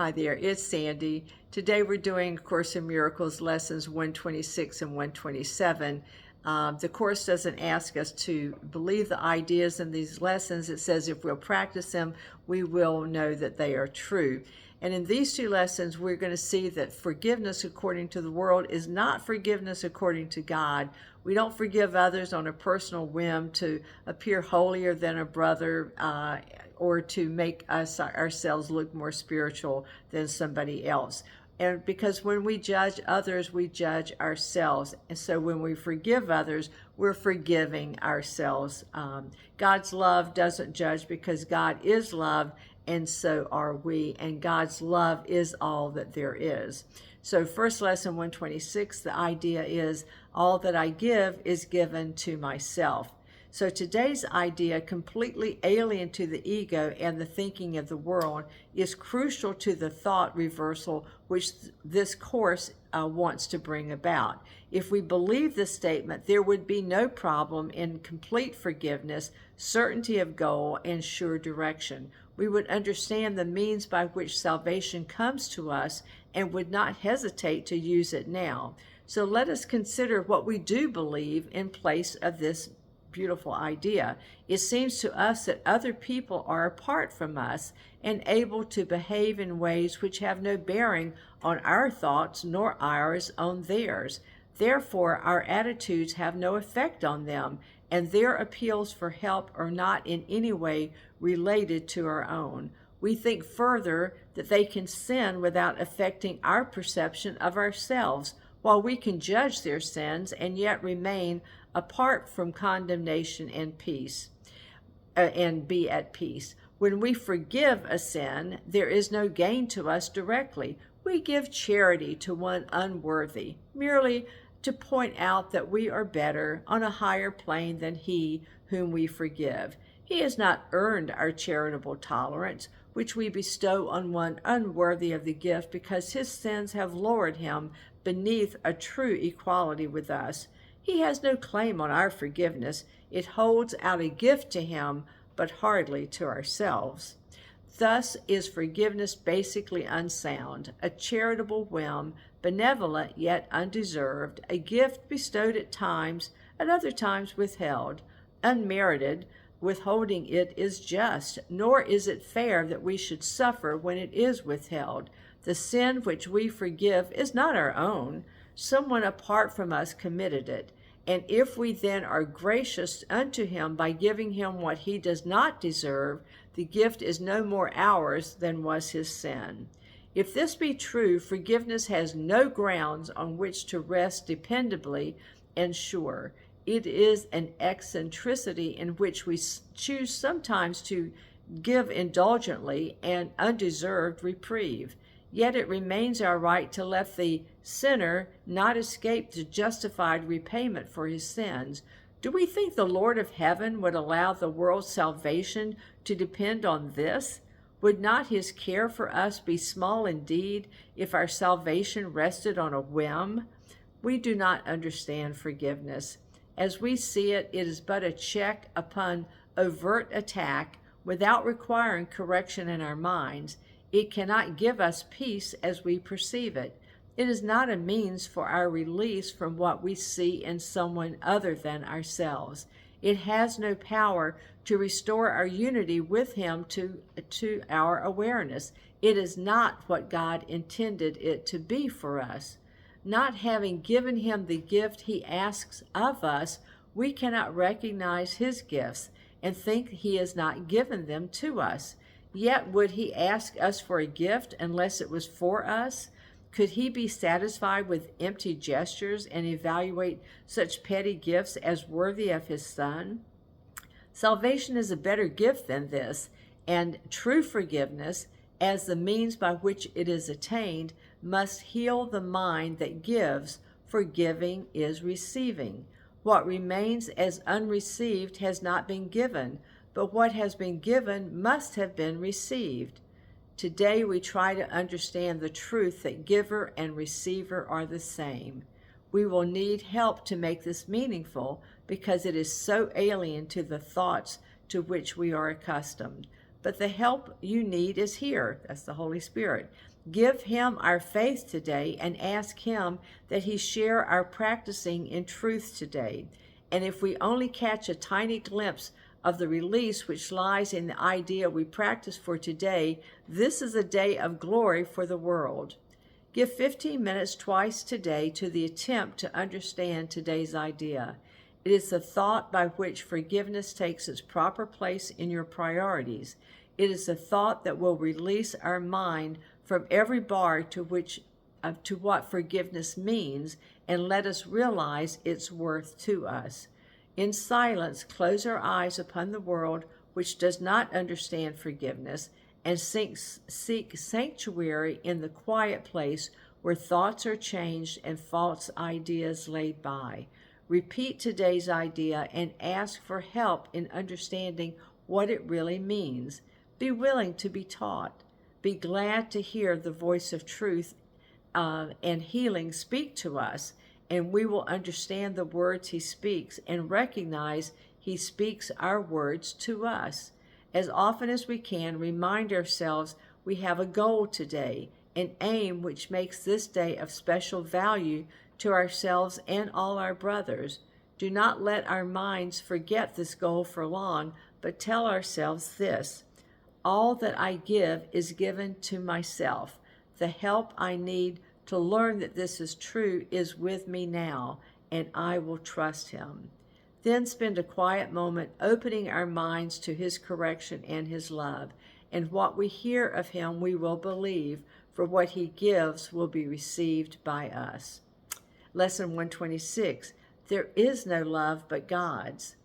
Hi there, it's Sandy. Today we're doing Course in Miracles lessons 126 and 127. The Course doesn't ask us to believe the ideas in these lessons. It says if we'll practice them, we will know that they are true. And in these two lessons, we're going to see that forgiveness according to the world is not forgiveness according to God. We don't forgive others on a personal whim to appear holier than a brother or to make us ourselves look more spiritual than somebody else. And because when we judge others, we judge ourselves. And so when we forgive others, we're forgiving ourselves. God's love doesn't judge because God is love, and so are we. And God's love is all that there is. So first lesson 126, the idea is all that I give is given to myself. So today's idea, completely alien to the ego and the thinking of the world, is crucial to the thought reversal which this course wants to bring about. If we believe this statement, there would be no problem in complete forgiveness, certainty of goal, and sure direction. We would understand the means by which salvation comes to us and would not hesitate to use it now. So let us consider what we do believe in place of this beautiful idea. It seems to us that other people are apart from us and able to behave in ways which have no bearing on our thoughts nor ours on theirs. Therefore, our attitudes have no effect on them, and their appeals for help are not in any way related to our own. We think further that they can sin without affecting our perception of ourselves, while we can judge their sins and yet remain apart from condemnation and peace, and be at peace. When we forgive a sin, there is no gain to us directly. We give charity to one unworthy, merely to point out that we are better on a higher plane than he whom we forgive. He has not earned our charitable tolerance, which we bestow on one unworthy of the gift because his sins have lowered him beneath a true equality with us. He has no claim on our forgiveness. It holds out a gift to him, but hardly to ourselves. Thus is forgiveness basically unsound, a charitable whim, benevolent yet undeserved, a gift bestowed at other times withheld, unmerited. Withholding it is just, nor is it fair that we should suffer when it is withheld. The sin which we forgive is not our own. Someone apart from us committed it. And if we then are gracious unto him by giving him what he does not deserve, the gift is no more ours than was his sin. If this be true, forgiveness has no grounds on which to rest dependably and sure. It is an eccentricity in which we choose sometimes to give indulgently and undeserved reprieve. Yet it remains our right to let the sinner not escape the justified repayment for his sins. Do we think the Lord of heaven would allow the world's salvation to depend on this? Would not his care for us be small indeed if our salvation rested on a whim? We do not understand forgiveness. As we see it, it is but a check upon overt attack without requiring correction in our minds. It cannot give us peace as we perceive it. It is not a means for our release from what we see in someone other than ourselves. It has no power to restore our unity with him to our awareness. It is not what God intended it to be for us. Not having given him the gift he asks of us, we cannot recognize his gifts and think he has not given them to us. Yet would he ask us for a gift unless it was for us? Could he be satisfied with empty gestures and evaluate such petty gifts as worthy of his Son? Salvation is a better gift than this, and true forgiveness, as the means by which it is attained, must heal the mind that gives, for giving is receiving. What remains as unreceived has not been given, but what has been given must have been received. Today we try to understand the truth that giver and receiver are the same. We will need help to make this meaningful because it is so alien to the thoughts to which we are accustomed. but the help you need is here. That's the Holy Spirit. Give him our faith today and ask him that he share our practicing in truth today. And if we only catch a tiny glimpse of the release which lies in the idea we practice for today, this is a day of glory for the world. Give 15 minutes twice today to the attempt to understand today's idea. It is the thought by which forgiveness takes its proper place in your priorities. It is the thought that will release our mind from every bar to what forgiveness means and let us realize its worth to us. In silence, close our eyes upon the world which does not understand forgiveness and seek sanctuary in the quiet place where thoughts are changed and false ideas laid by. Repeat today's idea and ask for help in understanding what it really means. Be willing to be taught. Be glad to hear the voice of truth and healing speak to us, and we will understand the words he speaks and recognize he speaks our words to us. As often as we can, remind ourselves we have a goal today, an aim which makes this day of special value to ourselves and all our brothers. Do not let our minds forget this goal for long, but tell ourselves this: all that I give is given to myself. The help I need to learn that this is true is with me now, and I will trust him. Then spend a quiet moment opening our minds to his correction and his love, and what we hear of him we will believe, for what he gives will be received by us. Lesson 126, there is no love but God's.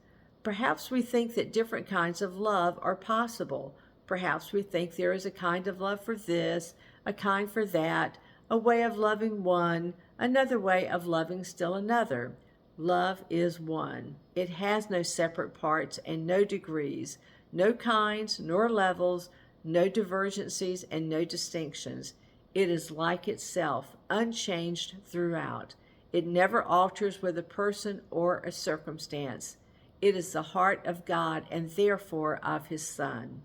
Perhaps we think that different kinds of love are possible. Perhaps we think there is a kind of love for this, a kind for that, a way of loving one, another way of loving still another. Love is one. It has no separate parts and no degrees, no kinds nor levels, no divergencies and no distinctions. It is like itself, unchanged throughout. It never alters with a person or a circumstance. It is the heart of God and therefore of his Son.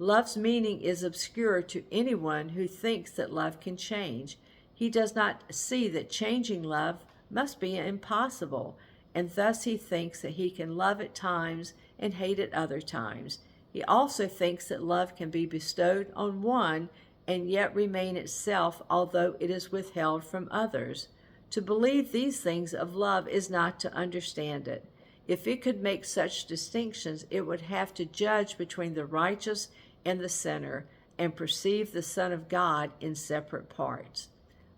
Love's meaning is obscure to anyone who thinks that love can change. He does not see that changing love must be impossible, and thus he thinks that he can love at times and hate at other times. He also thinks that love can be bestowed on one and yet remain itself, although it is withheld from others. To believe these things of love is not to understand it. If it could make such distinctions, it would have to judge between the righteous and the sinner and perceive the Son of God in separate parts.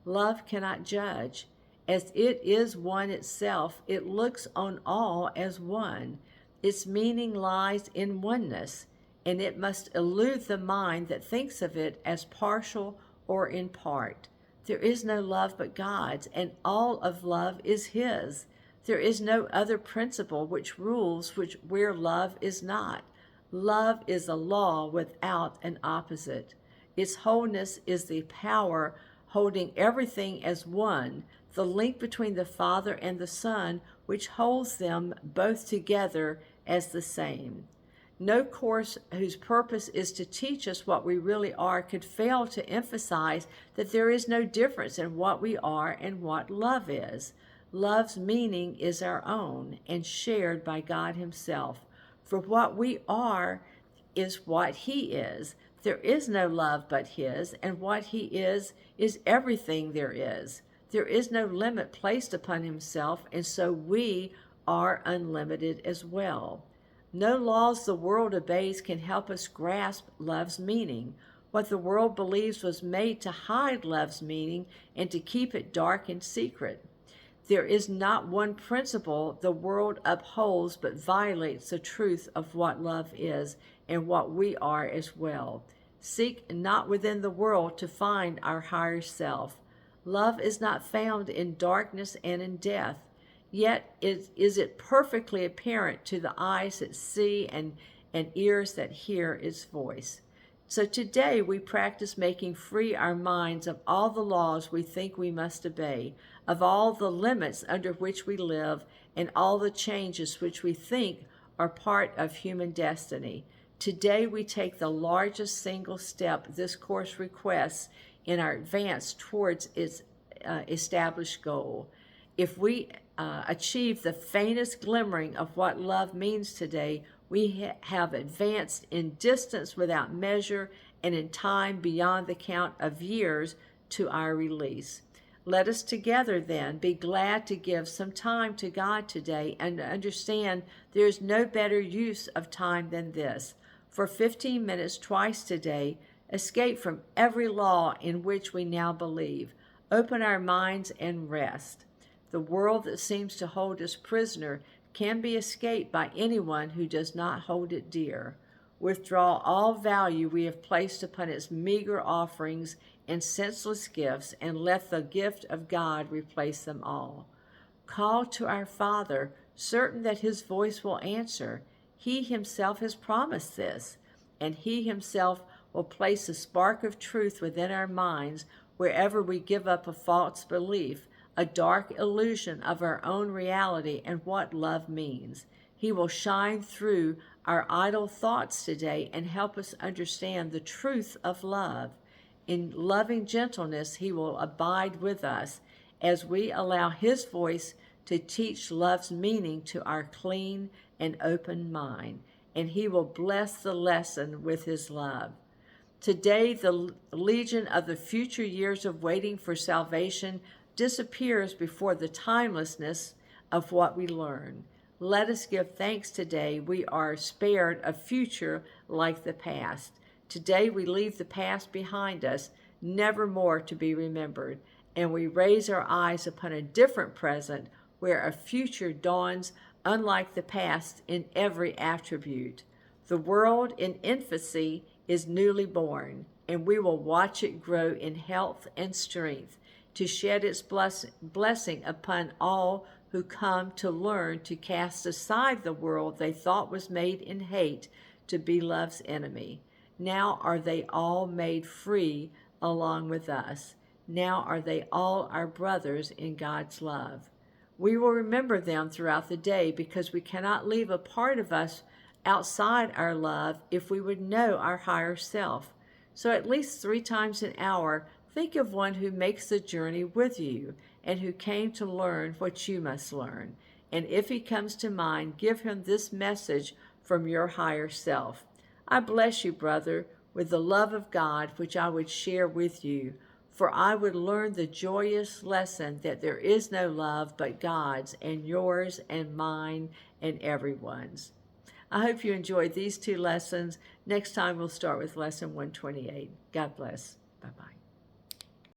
Love cannot judge. As it is one itself, it looks on all as one. Its meaning lies in oneness, and it must elude the mind that thinks of it as partial or in part. There is no love but God's, and all of love is his. There is no other principle which rules where love is not. Love is a law without an opposite. Its wholeness is the power holding everything as one, the link between the Father and the Son, which holds them both together as the same. No course whose purpose is to teach us what we really are could fail to emphasize that there is no difference in what we are and what love is. Love's meaning is our own and shared by God himself. For what we are is what he is. There is no love but his, and what he is everything there is. There is no limit placed upon himself, and so we are unlimited as well. No laws the world obeys can help us grasp love's meaning. What the world believes was made to hide love's meaning and to keep it dark and secret. There is not one principle the world upholds but violates the truth of what love is and what we are as well. Seek not within the world to find our higher self. Love is not found in darkness and in death. Yet is it perfectly apparent to the eyes that see and ears that hear its voice. So today we practice making free our minds of all the laws we think we must obey, of all the limits under which we live, and all the changes which we think are part of human destiny. Today we take the largest single step this course requests in our advance towards its established goal. If we achieve the faintest glimmering of what love means today, we have advanced in distance without measure and in time beyond the count of years to our release. Let us together then be glad to give some time to God today and understand there is no better use of time than this. For 15 minutes twice today, escape from every law in which we now believe. Open our minds and rest. The world that seems to hold us prisoner can be escaped by anyone who does not hold it dear. Withdraw all value we have placed upon its meager offerings and senseless gifts, and let the gift of God replace them all. Call to our Father, certain that his voice will answer. He himself has promised this, and he himself will place a spark of truth within our minds wherever we give up a false belief, a dark illusion of our own reality and what love means. He will shine through our idle thoughts today and help us understand the truth of love. In loving gentleness, he will abide with us as we allow his voice to teach love's meaning to our clean and open mind, and he will bless the lesson with his love. Today, the legion of the future years of waiting for salvation disappears before the timelessness of what we learn. Let us give thanks today we are spared a future like the past. Today we leave the past behind us, never more to be remembered, and we raise our eyes upon a different present where a future dawns unlike the past in every attribute. The world in infancy is newly born, and we will watch it grow in health and strength to shed its blessing upon all who come to learn to cast aside the world they thought was made in hate to be love's enemy. Now are they all made free along with us. Now are they all our brothers in God's love. We will remember them throughout the day because we cannot leave a part of us outside our love if we would know our higher self. So at least 3 times an hour, think of one who makes the journey with you and who came to learn what you must learn. And if he comes to mind, give him this message from your higher self. I bless you, brother, with the love of God which I would share with you, for I would learn the joyous lesson that there is no love but God's, and yours and mine and everyone's. I hope you enjoyed these 2 lessons. Next time we'll start with lesson 128. God bless. Bye-bye.